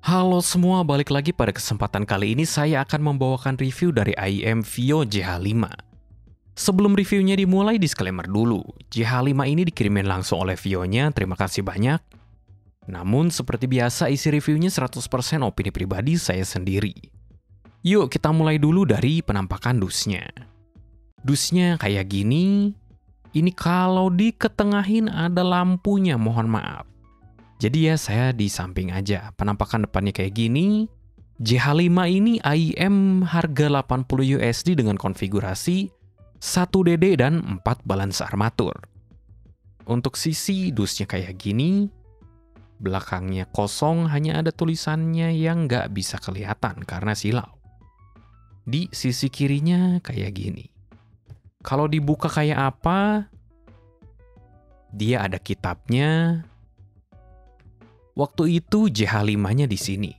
Halo semua, balik lagi pada kesempatan kali ini saya akan membawakan review dari IEM VIO JH5. Sebelum reviewnya dimulai, disclaimer dulu. JH5 ini dikirimin langsung oleh VIO-nya, terima kasih banyak. Namun seperti biasa isi reviewnya 100% opini pribadi saya sendiri. Yuk kita mulai dulu dari penampakan dusnya. Dusnya kayak gini. Ini kalau diketengahin ada lampunya, mohon maaf. Jadi ya saya di samping aja. Penampakan depannya kayak gini. JH5 ini IEM harga 80 USD dengan konfigurasi 1DD dan 4 balance armatur. Untuk sisi dusnya kayak gini. Belakangnya kosong, hanya ada tulisannya yang nggak bisa kelihatan karena silau. Di sisi kirinya kayak gini. Kalau dibuka kayak apa? Dia ada kitabnya. Waktu itu JH5-nya di sini.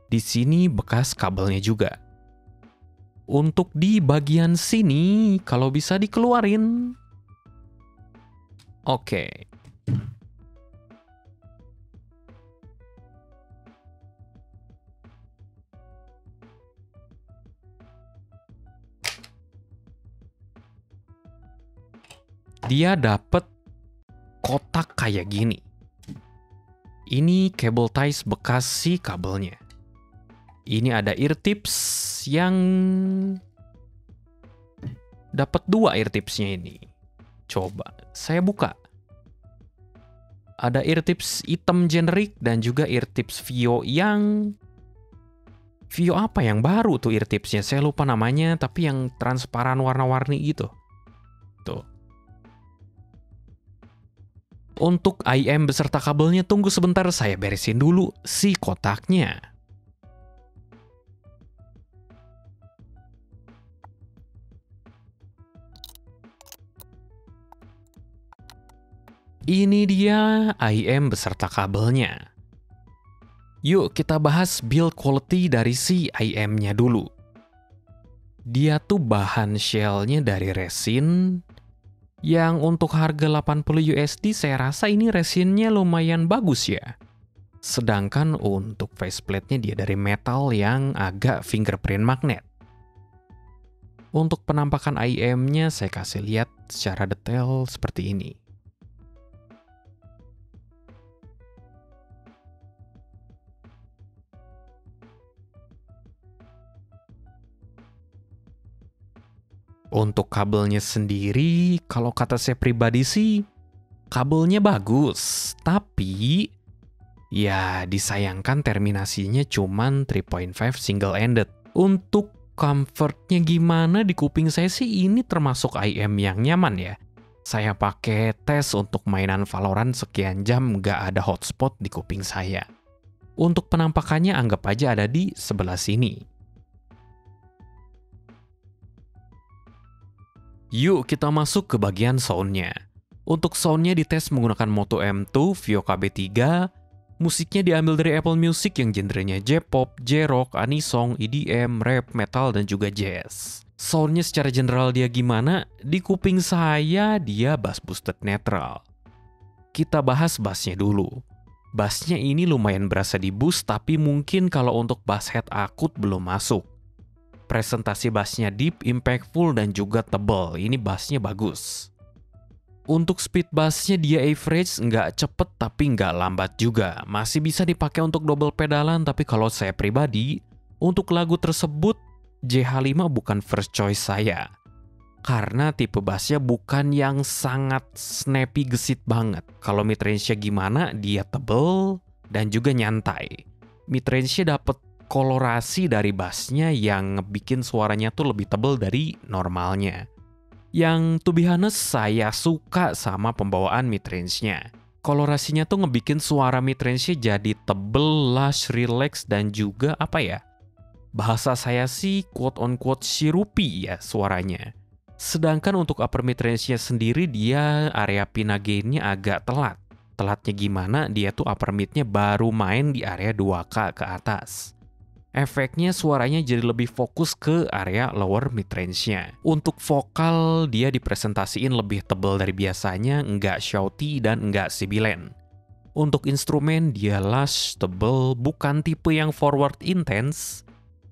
Di sini bekas kabelnya juga. Untuk di bagian sini, kalau bisa dikeluarin. Oke. Dia dapat kotak kayak gini. Ini cable ties bekas si kabelnya. Ini ada ear tips yang dapat 2 ear tipsnya ini. Coba saya buka. Ada ear tips hitam generik dan juga ear tips VIO yang VIO apa yang baru tuh ear tipsnya? Saya lupa namanya, tapi yang transparan warna-warni gitu. Tuh. Untuk IEM beserta kabelnya, tunggu sebentar saya beresin dulu si kotaknya. Ini dia IEM beserta kabelnya. Yuk kita bahas build quality dari si IEM-nya dulu. Dia tuh bahan shell-nya dari resin. Yang untuk harga 80 USD saya rasa ini resinnya lumayan bagus ya. Sedangkan untuk faceplate-nya dia dari metal yang agak fingerprint magnet. Untuk penampakan IEM-nya saya kasih lihat secara detail seperti ini. Untuk kabelnya sendiri, kalau kata saya pribadi sih, kabelnya bagus. Tapi, ya disayangkan terminasinya cuman 3.5 single-ended. Untuk comfortnya gimana di kuping saya sih ini termasuk IEM yang nyaman ya. Saya pakai tes untuk mainan Valorant sekian jam nggak ada hotspot di kuping saya. Untuk penampakannya anggap aja ada di sebelah sini. Yuk kita masuk ke bagian soundnya. Untuk soundnya dites menggunakan Moto M2 VIO KB3. Musiknya diambil dari Apple Music yang genrenya J-pop, J-rock, anisong, EDM, rap, metal, dan juga jazz. Soundnya secara general dia gimana? Di kuping saya dia bass boosted netral. Kita bahas bassnya dulu. Bassnya ini lumayan berasa di boost, tapi mungkin kalau untuk bass head akut belum masuk. Presentasi bassnya deep, impactful, dan juga tebal. Ini bassnya bagus. Untuk speed bassnya dia average, nggak cepet tapi nggak lambat juga. Masih bisa dipakai untuk double pedalan, tapi kalau saya pribadi, untuk lagu tersebut, JH5 bukan first choice saya. Karena tipe bassnya bukan yang sangat snappy gesit banget. Kalau midrange-nya gimana, dia tebel dan juga nyantai. Midrange-nya dapet kolorasi dari bassnya yang bikin suaranya tuh lebih tebal dari normalnya. Yang to be honest, saya suka sama pembawaan midrange-nya. Kolorasinya tuh ngebikin suara midrange-nya jadi tebel, lush, relax, dan juga apa ya? Bahasa saya sih quote-on-quote sirupi ya suaranya. Sedangkan untuk upper midrange-nya sendiri dia area pinna gain-nya agak telat. Telatnya gimana? Dia tuh upper mid-nya baru main di area 2K ke atas. Efeknya suaranya jadi lebih fokus ke area lower midrange-nya. Untuk vokal dia dipresentasiin lebih tebal dari biasanya, nggak shouty dan nggak sibilen. Untuk instrumen dia lush, tebel, bukan tipe yang forward intense,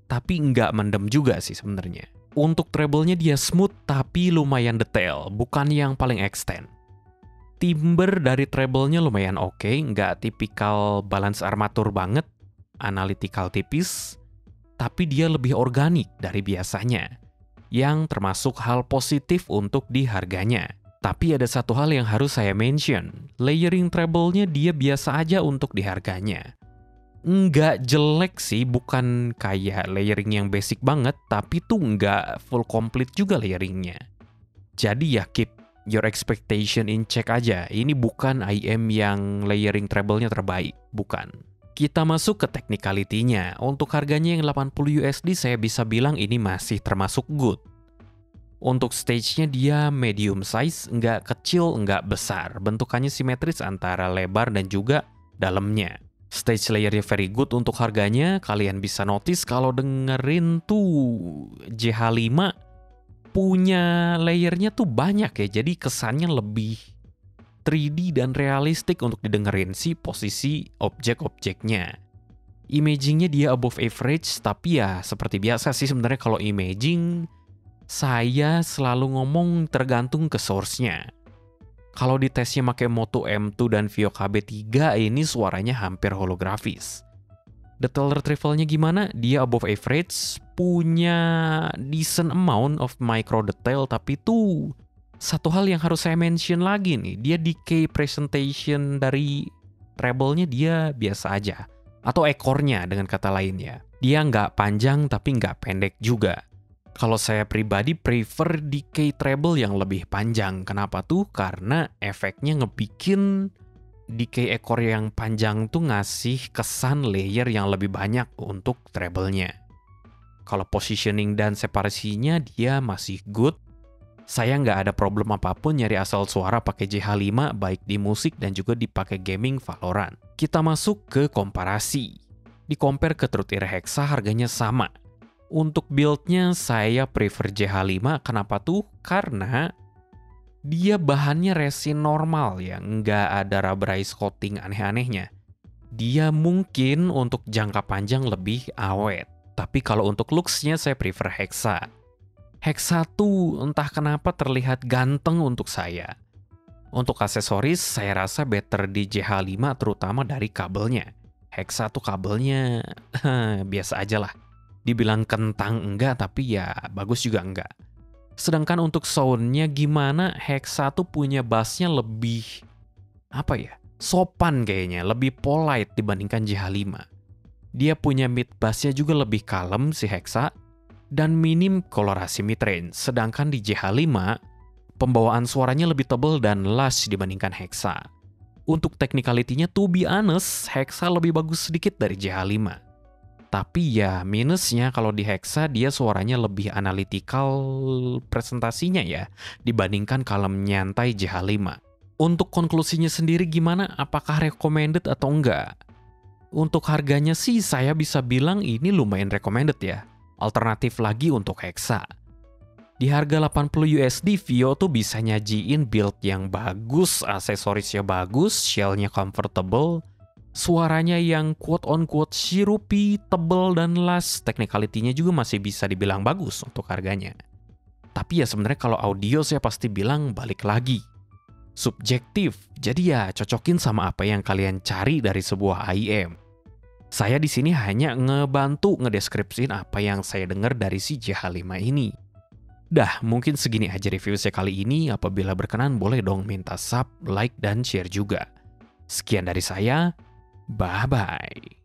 tapi nggak mendem juga sih sebenarnya. Untuk treble-nya dia smooth tapi lumayan detail, bukan yang paling extend. Timbre dari treble-nya lumayan oke, nggak tipikal balance armatur banget, analytical tipis, tapi dia lebih organik dari biasanya, yang termasuk hal positif untuk di harganya. Tapi ada satu hal yang harus saya mention, layering treble-nya dia biasa aja untuk di harganya. Nggak jelek sih, bukan kayak layering yang basic banget, tapi tuh nggak full complete juga layeringnya. Jadi ya keep your expectation in check aja, ini bukan IM yang layering treble-nya terbaik, bukan. Kita masuk ke technicality-nya, untuk harganya yang 80 USD saya bisa bilang ini masih termasuk good. Untuk stage-nya dia medium size, nggak kecil, nggak besar. Bentukannya simetris antara lebar dan juga dalamnya. Stage layer-nya very good untuk harganya. Kalian bisa notice kalau dengerin tuh JH5 punya layernya tuh banyak ya. Jadi kesannya lebih 3D dan realistik untuk didengerin si posisi objek-objeknya. Imagingnya dia above average, tapi ya seperti biasa sih sebenarnya kalau imaging saya selalu ngomong tergantung ke source-nya. Kalau di tesnya pakai Moto M2 dan Vio KB3 ini suaranya hampir holografis. Detail retrieval-nya gimana? Dia above average, punya decent amount of micro detail, tapi tuh satu hal yang harus saya mention lagi nih, dia decay presentation dari treble-nya dia biasa aja. Atau ekornya dengan kata lainnya. Dia nggak panjang tapi nggak pendek juga. Kalau saya pribadi prefer decay treble yang lebih panjang. Kenapa tuh? Karena efeknya ngebikin decay ekor yang panjang tuh ngasih kesan layer yang lebih banyak untuk treble-nya. Kalau positioning dan separasinya dia masih good. Saya nggak ada problem apapun nyari asal suara pakai JH5 baik di musik dan juga dipakai gaming Valorant. Kita masuk ke komparasi. Di compare ke Truth Era Hexa harganya sama. Untuk build-nya saya prefer JH5, kenapa tuh? Karena dia bahannya resin normal ya, nggak ada rubberized coating aneh-anehnya. Dia mungkin untuk jangka panjang lebih awet, tapi kalau untuk looks-nya saya prefer Hexa. Hexa tuh entah kenapa terlihat ganteng untuk saya. Untuk aksesoris saya rasa better di JH5 terutama dari kabelnya. Hexa tuh kabelnya biasa aja lah. Dibilang kentang enggak, tapi ya bagus juga enggak. Sedangkan untuk sound-nya gimana, Hexa tuh punya bass-nya lebih, sopan kayaknya, lebih polite dibandingkan JH5. Dia punya mid bass-nya juga lebih kalem si Hexa, dan minim kolorasi midrange. Sedangkan di JH5, pembawaan suaranya lebih tebal dan lush dibandingkan Hexa. Untuk technicality-nya, to be honest, Hexa lebih bagus sedikit dari JH5. Tapi ya minusnya kalau di Hexa dia suaranya lebih analytical presentasinya ya dibandingkan kalem nyantai JH5. Untuk konklusinya sendiri gimana? Apakah recommended atau enggak? Untuk harganya sih saya bisa bilang ini lumayan recommended ya. Alternatif lagi untuk Hexa. Di harga 80 USD Vio tuh bisa nyajiin build yang bagus, aksesorisnya bagus, shell-nya comfortable, suaranya yang quote-on-quote syrupy, tebel, dan lush. Technicality-nya juga masih bisa dibilang bagus untuk harganya. Tapi ya sebenarnya kalau audio saya pasti bilang balik lagi. Subjektif, jadi ya cocokin sama apa yang kalian cari dari sebuah IM. Saya di sini hanya ngebantu ngedeskripsiin apa yang saya dengar dari si JH5 ini. Dah, mungkin segini aja review saya kali ini. Apabila berkenan boleh dong minta sub, like, dan share juga. Sekian dari saya. Bye-bye.